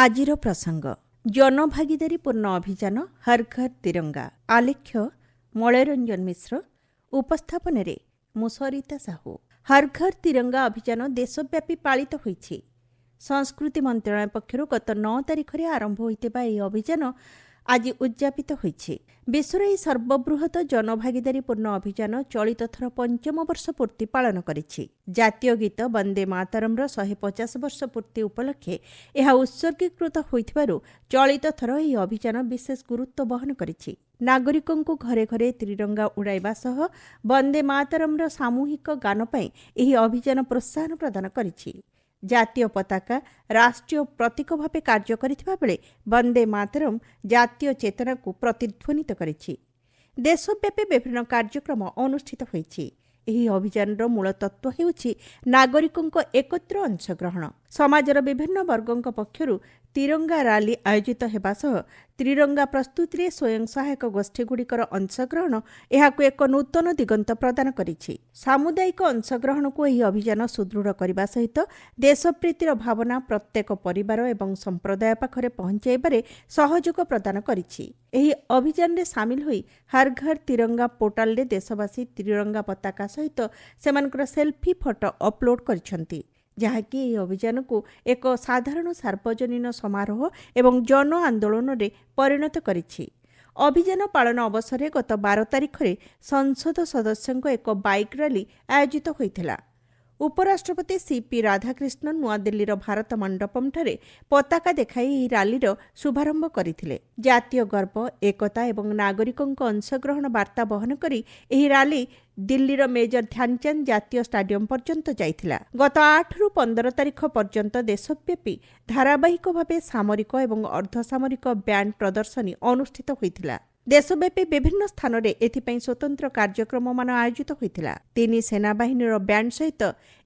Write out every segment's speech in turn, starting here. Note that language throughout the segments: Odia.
ଆଜିର ପ୍ରସଙ୍ଗ ଜନଭାଗିଦାରୀପୂର୍ଣ୍ଣ ଅଭିଯାନ ହର୍ ଘର୍ ତିରଙ୍ଗା। ଆଲେଖ୍ୟ ମଳୟରଞ୍ଜନ ମିଶ୍ର। ଉପସ୍ଥାପନରେ ମୁଁ ସରିତା ସାହୁ। ହର୍ ଘର୍ ତିରଙ୍ଗା ଅଭିଯାନ ଦେଶବ୍ୟାପୀ ପାଳିତ ହୋଇଛି। ସଂସ୍କୃତି ମନ୍ତ୍ରଣାଳୟ ପକ୍ଷରୁ ଗତ 9 ତାରିଖରେ ଆରମ୍ଭ ହୋଇଥିବା ଏହି ଅଭିଯାନ ଆଜି ଉଦ୍ଯାପିତ ହୋଇଛି। ବିଶ୍ୱର ଏହି ସର୍ବବୃହତ ଜନଭାଗିଦାରୀପୂର୍ଣ୍ଣ ଅଭିଯାନ ଚଳିତ ଥର 5ମ ବର୍ଷ ପୂର୍ତ୍ତି ପାଳନ କରିଛି। ଜାତୀୟ ଗୀତ ବନ୍ଦେ ମାତରମ୍ର 150 ବର୍ଷ ପୂର୍ତ୍ତି ଉପଲକ୍ଷେ ଏହା ଉତ୍ସର୍ଗୀକୃତ ହୋଇଥିବାରୁ ଚଳିତ ଥର ଏହି ଅଭିଯାନ ବିଶେଷ ଗୁରୁତ୍ୱ ବହନ କରିଛି। ନାଗରିକଙ୍କୁ ଘରେ ଘରେ ତ୍ରିରଙ୍ଗା ଉଡ଼ାଇବା ସହ ବନ୍ଦେ ମାତରମ୍ର ସାମୂହିକ ଗାନ ପାଇଁ ଏହି ଅଭିଯାନ ପ୍ରୋତ୍ସାହନ ପ୍ରଦାନ କରିଛି। ଜାତୀୟ ପତାକା ରାଷ୍ଟ୍ରୀୟ ପ୍ରତୀକ ଭାବେ କାର୍ଯ୍ୟ କରିଥିବା ବେଳେ ବନ୍ଦେ ମାତରମ୍ ଜାତୀୟ ଚେତନାକୁ ପ୍ରତିଧ୍ୱନିତ କରିଛି। ଦେଶବ୍ୟାପୀ ବିଭିନ୍ନ କାର୍ଯ୍ୟକ୍ରମ ଅନୁଷ୍ଠିତ ହୋଇଛି। ଏହି ଅଭିଯାନର ମୂଳ ତତ୍ତ୍ୱ ହେଉଛି ନାଗରିକଙ୍କ ଏକତ୍ର ଅଂଶଗ୍ରହଣ। ସମାଜର ବିଭିନ୍ନ ବର୍ଗଙ୍କ ପକ୍ଷରୁ ତିରଙ୍ଗା ରାଲି ଆୟୋଜିତ ହେବା ସହ ତ୍ରିରଙ୍ଗା ପ୍ରସ୍ତୁତିରେ ସ୍ୱୟଂ ସହାୟକ ଗୋଷ୍ଠୀଗୁଡ଼ିକର ଅଂଶଗ୍ରହଣ ଏହାକୁ ଏକ ନୂତନ ଦିଗନ୍ତ ପ୍ରଦାନ କରିଛି। ସାମୁଦାୟିକ ଅଂଶଗ୍ରହଣକୁ ଏହି ଅଭିଯାନ ସୁଦୃଢ଼ କରିବା ସହିତ ଦେଶପ୍ରୀତିର ଭାବନା ପ୍ରତ୍ୟେକ ପରିବାର ଏବଂ ସମ୍ପ୍ରଦାୟ ପାଖରେ ପହଞ୍ଚାଇବାରେ ସହଯୋଗ ପ୍ରଦାନ କରିଛି। ଏହି ଅଭିଯାନରେ ସାମିଲ ହୋଇ ହର୍ ଘର୍ ତିରଙ୍ଗା ପୋର୍ଟାଲରେ ଦେଶବାସୀ ତ୍ରିରଙ୍ଗା ପତାକା ସହିତ ସେମାନଙ୍କର ସେଲ୍ଫି ଫଟୋ ଅପଲୋଡ୍ କରିଛନ୍ତି, ଯାହାକି ଏହି ଅଭିଯାନକୁ ଏକ ସାଧାରଣ ସାର୍ବଜନୀନ ସମାରୋହ ଏବଂ ଜନ ଆନ୍ଦୋଳନରେ ପରିଣତ କରିଛି। ଅଭିଯାନ ପାଳନ ଅବସରରେ ଗତ 12 ତାରିଖରେ ସଂସଦ ସଦସ୍ୟଙ୍କ ଏକ ବାଇକ୍ ରାଲି ଆୟୋଜିତ ହୋଇଥିଲା। ଉପରାଷ୍ଟ୍ରପତି ସିପି ରାଧାକ୍ରିଷ୍ଣନ ନୂଆଦିଲ୍ଲୀର ଭାରତ ମଣ୍ଡପମ୍ଠାରେ ପତାକା ଦେଖାଇ ଏହି ରାଲିର ଶୁଭାରମ୍ଭ କରିଥିଲେ। ଜାତୀୟ ଗର୍ବ, ଏକତା ଏବଂ ନାଗରିକଙ୍କ ଅଂଶଗ୍ରହଣ ବାର୍ତ୍ତା ବହନ କରି ଏହି ରାଲି ଦିଲ୍ଲୀର ମେଜର ଧ୍ୟାନଚାନ୍ଦ ଜାତୀୟ ଷ୍ଟାଡିୟମ ପର୍ଯ୍ୟନ୍ତ ଯାଇଥିଲା। ଗତ 8ରୁ 15 ତାରିଖ ପର୍ଯ୍ୟନ୍ତ ଦେଶବ୍ୟାପୀ ଧାରାବାହିକ ଭାବେ ସାମରିକ ଏବଂ ଅର୍ଦ୍ଧସାମରିକ ବ୍ୟାଣ୍ଡ ପ୍ରଦର୍ଶନୀ ଅନୁଷ୍ଠିତ ହୋଇଥିଲା। ଦେଶବ୍ୟାପୀ ବିଭିନ୍ନ ସ୍ଥାନରେ ଏଥିପାଇଁ ସ୍ୱତନ୍ତ୍ର କାର୍ଯ୍ୟକ୍ରମମାନ ଆୟୋଜିତ ହୋଇଥିଲା। 3 ସେନାବାହିନୀର ବ୍ୟାଣ୍ଡ ସହିତ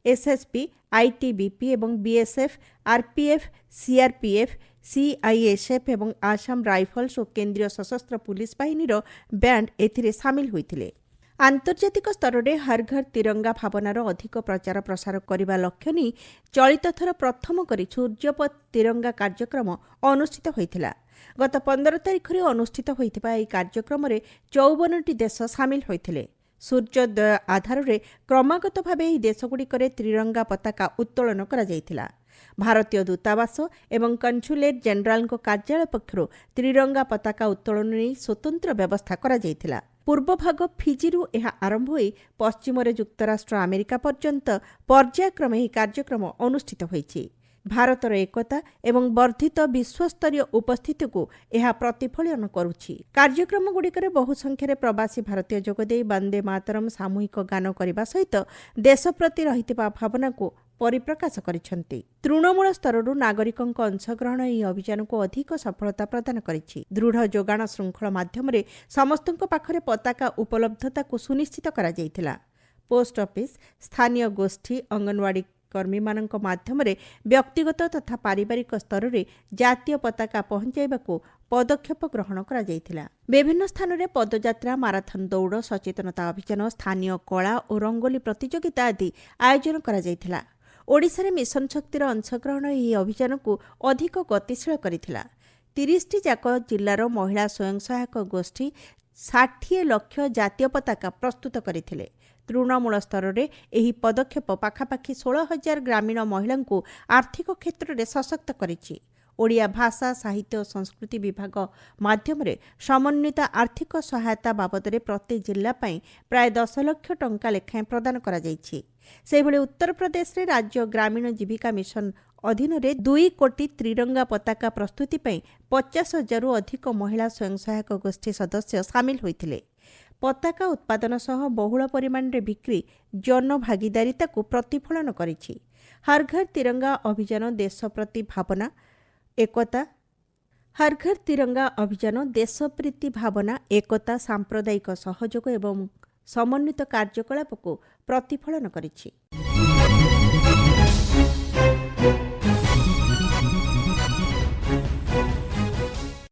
ଏସ୍ଏସ୍ପି, ଆଇଟିବିପି ଏବଂ ବିଏସ୍ଏଫ୍, ଆର୍ପିଏଫ୍, ସିଆର୍ପିଏଫ୍, ସିଆଇଏସ୍ଏଫ୍ ଏବଂ ଆସାମ ରାଇଫଲ୍ସ ଓ କେନ୍ଦ୍ରୀୟ ସଶସ୍ତ୍ର ପୁଲିସ ବାହିନୀର ବ୍ୟାଣ୍ଡ ଏଥିରେ ସାମିଲ ହୋଇଥିଲେ। ଆନ୍ତର୍ଜାତିକ ସ୍ତରରେ ହର୍ ଘର୍ ତିରଙ୍ଗା ଭାବନାର ଅଧିକ ପ୍ରଚାର ପ୍ରସାର କରିବା ଲକ୍ଷ୍ୟ ନେଇ ଚଳିତ ଥର ପ୍ରଥମ କରି ସୂର୍ଯ୍ୟପଥ ତିରଙ୍ଗା କାର୍ଯ୍ୟକ୍ରମ ଅନୁଷ୍ଠିତ ହୋଇଥିଲା। ଗତ 15 ତାରିଖରେ ଅନୁଷ୍ଠିତ ହୋଇଥିବା ଏହି କାର୍ଯ୍ୟକ୍ରମରେ 54ଟି ଦେଶ ସାମିଲ ହୋଇଥିଲେ। ସୂର୍ଯ୍ୟୋଦୟ ଆଧାରରେ କ୍ରମାଗତ ଭାବେ ଏହି ଦେଶଗୁଡ଼ିକରେ ତ୍ରିରଙ୍ଗା ପତାକା ଉତ୍ତୋଳନ କରାଯାଇଥିଲା। ଭାରତୀୟ ଦୂତାବାସ ଏବଂ କନସୁଲେଟ୍ ଜେନେରାଲଙ୍କ କାର୍ଯ୍ୟାଳୟ ପକ୍ଷରୁ ତ୍ରିରଙ୍ଗା ପତାକା ଉତ୍ତୋଳନ ନେଇ ସ୍ୱତନ୍ତ୍ର ବ୍ୟବସ୍ଥା କରାଯାଇଥିଲା। ପୂର୍ବଭାଗ ଫିଜିରୁ ଏହା ଆରମ୍ଭ ହୋଇ ପଶ୍ଚିମରେ ଯୁକ୍ତରାଷ୍ଟ୍ର ଆମେରିକା ପର୍ଯ୍ୟନ୍ତ ପର୍ଯ୍ୟାୟକ୍ରମେ ଏହି କାର୍ଯ୍ୟକ୍ରମ ଅନୁଷ୍ଠିତ ହୋଇଛି। ଭାରତର ଏକତା ଏବଂ ବର୍ଦ୍ଧିତ ବିଶ୍ୱସ୍ତରୀୟ ଉପସ୍ଥିତିକୁ ଏହା ପ୍ରତିଫଳନ କରୁଛି। କାର୍ଯ୍ୟକ୍ରମଗୁଡ଼ିକରେ ବହୁ ସଂଖ୍ୟାରେ ପ୍ରବାସୀ ଭାରତୀୟ ଯୋଗଦେଇ ବନ୍ଦେ ମାତରମ୍ ସାମୂହିକ ଗାନ କରିବା ସହିତ ଦେଶ ପ୍ରତି ରହିଥିବା ଭାବନାକୁ ପରିପ୍ରକାଶ କରିଛନ୍ତି। ତୃଣମୂଳ ସ୍ତରରୁ ନାଗରିକଙ୍କ ଅଂଶଗ୍ରହଣ ଏହି ଅଭିଯାନକୁ ଅଧିକ ସଫଳତା ପ୍ରଦାନ କରିଛି। ଦୃଢ଼ ଯୋଗାଣ ଶୃଙ୍ଖଳ ମାଧ୍ୟମରେ ସମସ୍ତଙ୍କ ପାଖରେ ପତାକା ଉପଲବ୍ଧତାକୁ ସୁନିଶ୍ଚିତ କରାଯାଇଥିଲା। ପୋଷ୍ଟ ଅଫିସ୍, ସ୍ଥାନୀୟ ଗୋଷ୍ଠୀ, ଅଙ୍ଗନୱାଡି କର୍ମୀମାନଙ୍କ ମାଧ୍ୟମରେ ବ୍ୟକ୍ତିଗତ ତଥା ପାରିବାରିକ ସ୍ତରରେ ଜାତୀୟ ପତାକା ପହଞ୍ଚାଇବାକୁ ପଦକ୍ଷେପ ଗ୍ରହଣ କରାଯାଇଥିଲା। ବିଭିନ୍ନ ସ୍ଥାନରେ ପଦଯାତ୍ରା, ମାରାଥନ ଦୌଡ଼, ସଚେତନତା ଅଭିଯାନ, ସ୍ଥାନୀୟ କଳା ଓ ରଙ୍ଗୋଲି ପ୍ରତିଯୋଗିତା ଆଦି ଆୟୋଜନ କରାଯାଇଥିଲା। ଓଡ଼ିଶାରେ ମିଶନ ଶକ୍ତିର ଅଂଶଗ୍ରହଣ ଏହି ଅଭିଯାନକୁ ଅଧିକ ଗତିଶୀଳ କରିଥିଲା। 30ଟି ଯାକ ଜିଲ୍ଲାର ମହିଳା ସ୍ୱୟଂ ସହାୟକ ଗୋଷ୍ଠୀ 60 ଲକ୍ଷ ଜାତୀୟ ପତାକା ପ୍ରସ୍ତୁତ କରିଥିଲେ। ତୃଣମୂଳ ସ୍ତରରେ ଏହି ପଦକ୍ଷେପ ପାଖାପାଖି 16,000 ଗ୍ରାମୀଣ ମହିଳାଙ୍କୁ ଆର୍ଥିକ କ୍ଷେତ୍ରରେ ସଶକ୍ତ କରିଛି। ଓଡ଼ିଆ ଭାଷା, ସାହିତ୍ୟ ଓ ସଂସ୍କୃତି ବିଭାଗ ମାଧ୍ୟମରେ ସମନ୍ୱିତ ଆର୍ଥିକ ସହାୟତା ବାବଦରେ ପ୍ରତି ଜିଲ୍ଲା ପାଇଁ ପ୍ରାୟ 10 ଲକ୍ଷ ଟଙ୍କା ଲେଖାଏଁ ପ୍ରଦାନ କରାଯାଇଛି। ସେହିଭଳି ଉତ୍ତରପ୍ରଦେଶରେ ରାଜ୍ୟ ଗ୍ରାମୀଣ ଜୀବିକା ମିଶନ ଅଧୀନରେ 2 କୋଟି ତ୍ରିରଙ୍ଗା ପତାକା ପ୍ରସ୍ତୁତି ପାଇଁ 50,000ରୁ ଅଧିକ ମହିଳା ସ୍ୱୟଂ ସହାୟକ ଗୋଷ୍ଠୀ ସଦସ୍ୟ ସାମିଲ ହୋଇଥିଲେ। ପତାକା ଉତ୍ପାଦନ ସହ ବହୁଳ ପରିମାଣରେ ବିକ୍ରି ଜନଭାଗିଦାରିତାକୁ ପ୍ରତିଫଳନ କରିଛି। ହର୍ ଘର୍ ତିରଙ୍ଗା ଅଭିଯାନ ଦେଶ ପ୍ରତି ଭାବନା, ଏକତା ହର୍ ଘର୍ ତିରଙ୍ଗା ଅଭିଯାନ ଦେଶପ୍ରୀତି ଭାବନା, ଏକତା, ସାମ୍ପ୍ରଦାୟିକ ସହଯୋଗ ଏବଂ ସମନ୍ୱିତ କାର୍ଯ୍ୟକଳାପକୁ ପ୍ରତିଫଳନ କରିଛି।